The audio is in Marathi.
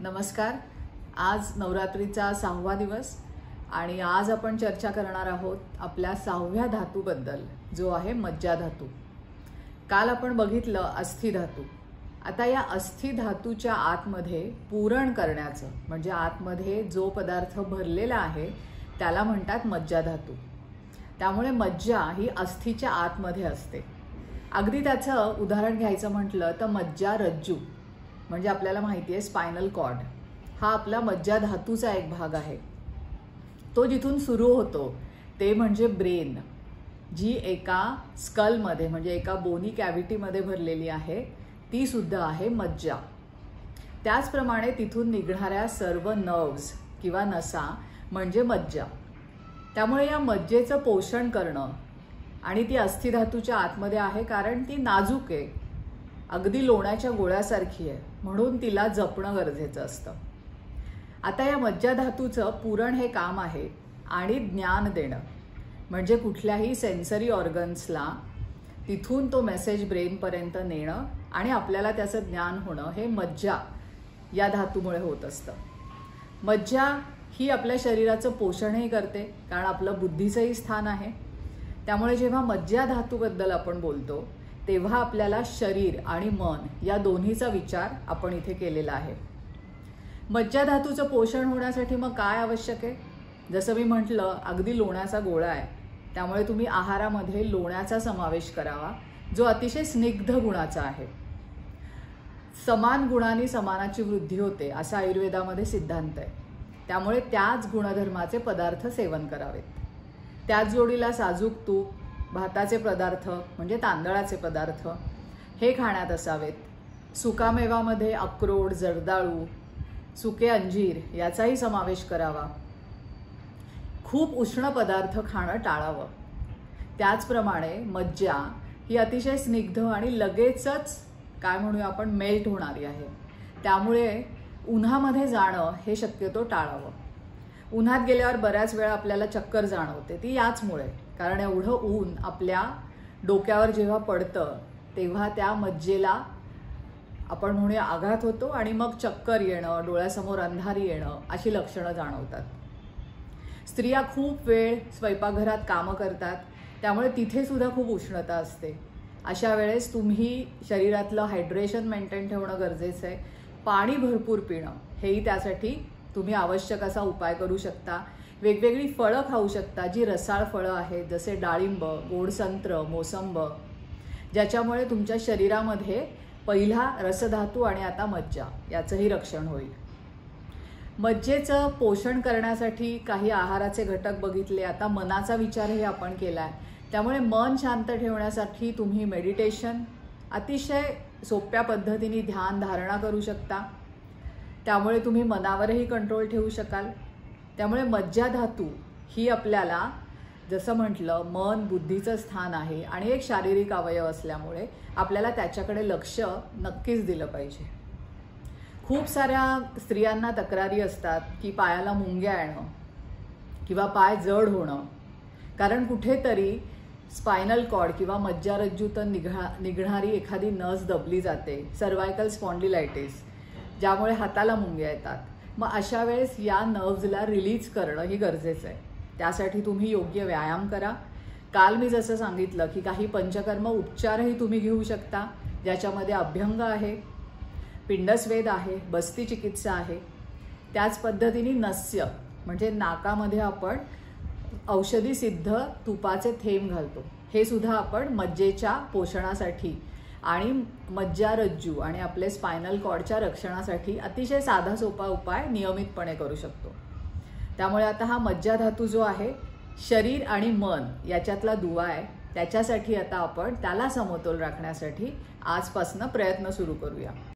नमस्कार। आज नवरात्रीचा 6वा दिवस आणि आज आपण चर्चा करणार आहोत आपल्या 6व्या धातूबद्दल, जो आहे मज्जा धातू। काल आपण बघितलं अस्थि धातू। आता या अस्थि धातूच्या आतमध्ये पूरण करण्याचं म्हणजे आतमध्ये जो पदार्थ भरलेला आहे त्याला म्हणतात मज्जा धातू। त्यामुळे मज्जा ही अस्थीच्या आतमध्ये असते। अगदी त्याचं उदाहरण घ्यायचं म्हटलं तर मज्जा रज्जू म्हणजे आपल्याला माहिती आहे स्पायनल कॉर्ड हा आपला मज्जा धातूचा एक भाग आहे। तो जिथून सुरू होतो ते म्हणजे ब्रेन, जी एका स्कलमध्ये म्हणजे एका बोनी कॅव्हिटीमध्ये भरलेली आहे, ती सुद्धा आहे मज्जा। त्याचप्रमाणे तिथून निघणाऱ्या सर्व नर्व्स किंवा नसा म्हणजे मज्जा। त्यामुळे या मज्जेचं पोषण करणं आणि ती अस्थि धातूच्या आतमध्ये आहे कारण ती नाजूक आहे, अगदी लोण्याच्या गोळ्यासारखी आहे, म्हणून तिला जपणं गरजेचं असतं। आता या मज्जा धातूचं पुरण हे काम आहे आणि ज्ञान देणं म्हणजे कुठल्याही सेन्सरी ऑर्गन्सला तिथून तो मेसेज ब्रेनपर्यंत नेणं आणि आपल्याला त्याचं ज्ञान होणं हे मज्जा या धातूमुळे होत असतं। मज्जा ही आपल्या शरीराचं पोषणही करते कारण आपलं बुद्धीचंही स्थान आहे। त्यामुळे जेव्हा मज्जा धातूबद्दल आपण बोलतो तेव्हा आपल्याला शरीर आणि मन या दोन्हीचा विचार आपण इथे केलेला आहे। मज्जा धातूचं पोषण होण्यासाठी मग काय आवश्यक आहे? जसं मी म्हटलं अगदी लोण्याचा गोळा आहे, त्यामुळे तुम्ही आहारामध्ये लोण्याचा समावेश करावा, जो अतिशय स्निग्ध गुणाचा आहे। समान गुणांनी समानाची वृद्धी होते असा आयुर्वेदामध्ये सिद्धांत आहे। त्यामुळे त्याच गुणधर्माचे पदार्थ सेवन करावेत। त्याच जोडीला साजूक तूप, भाताचे पदार्थ म्हणजे तांदळाचे पदार्थ हे खाण्यात असावेत। सुकामेवामध्ये अक्रोड, जर्दाळू, सुके अंजीर याचाही समावेश करावा। खूप उष्ण पदार्थ खाणं टाळावं। त्याचप्रमाणे मज्जा ही अतिशय स्निग्ध आणि लगेचच काय म्हणूया आपण मेल्ट होणारी आहे, त्यामुळे उन्हामध्ये जाणं हे शक्यतो टाळावं। उन्हात गेल्यावर बऱ्याच वेळा आपल्याला चक्कर जाणवते, ती याचमुळे, कारण एवढं ऊन आपल्या डोक्यावर जेव्हा पडतं तेव्हा त्या मज्जेला आपण म्हणूया आघात होतो आणि मग चक्कर येणं, डोळ्यासमोर अंधारी येणं अशी लक्षणं जाणवतात। स्त्रिया खूप वेळ स्वयंपाकघरात कामं करतात, त्यामुळे तिथे सुद्धा खूप उष्णता असते। अशा वेळेस तुम्ही शरीरातलं हायड्रेशन मेंटेन ठेवणं गरजेचं आहे। पाणी भरपूर पिणं हेही त्यासाठी तुम्ही आवश्यक असा उपाय करू शकता। वेगवेगळी फळं खाऊ शकता जी रसाळ फळं आहेत, जसे डाळिंब, गोड संत्र, मोसंब, ज्याच्यामुळे तुमच्या शरीरामध्ये पहिला रसधातू आणि आता मज्जा याचंही रक्षण होईल। मज्जेचं पोषण करण्यासाठी काही आहाराचे घटक बघितले, आता मनाचा विचारही आपण केलाय। त्यामुळे मन शांत ठेवण्यासाठी तुम्ही मेडिटेशन, अतिशय सोप्या पद्धतीने ध्यान धारणा करू शकता, त्यामुळे तुम्ही मनावरही कंट्रोल ठेवू शकाल। त्यामुळे मज्जा धातू ही आपल्याला जसं म्हटलं मन बुद्धीचं स्थान आहे आणि एक शारीरिक अवयव असल्यामुळे आपल्याला त्याच्याकडे लक्ष नक्कीच दिलं पाहिजे। खूप साऱ्या स्त्रियांना तक्रारी असतात की पायाला मुंग्या येणं किंवा पाय जड होणं, कारण कुठेतरी स्पायनल कॉर्ड किंवा मज्जारज्जूतून निघणारी एखादी नस दबली जाते, सर्वायकल स्पॉन्डिलायटिस, ज्यामुळे हाताला मुंग्या येतात। मग अशा वेळेस या नर्व्सला रिलीज करणं ही गरजेचं आहे। त्यासाठी तुम्ही योग्य व्यायाम करा। काल मी जसं सांगितलं की काही पंचकर्म उपचारही तुम्ही घेऊ शकता, ज्याच्यामध्ये अभ्यंग आहे, पिंडस्वेद आहे, बस्ती चिकित्सा आहे। त्याच पद्धतीने नस्य म्हणजे नाकामध्ये आपण औषधी सिद्ध तुपाचे थेंब घालतो, हे सुद्धा आपण मज्जेच्या पोषणासाठी आणि मज्जारज्जू आणि आपले स्पायनल कॉर्डच्या रक्षणासाठी अतिशय साधा सोपा उपाय नियमितपणे करू शकतो। त्यामुळे आता हा मज्जा धातू जो आहे शरीर आणि मन याच्यातला दुवा आहे, त्याच्यासाठी आता आपण त्याला समतोल राखण्यासाठी आजपासून प्रयत्न सुरू करूया।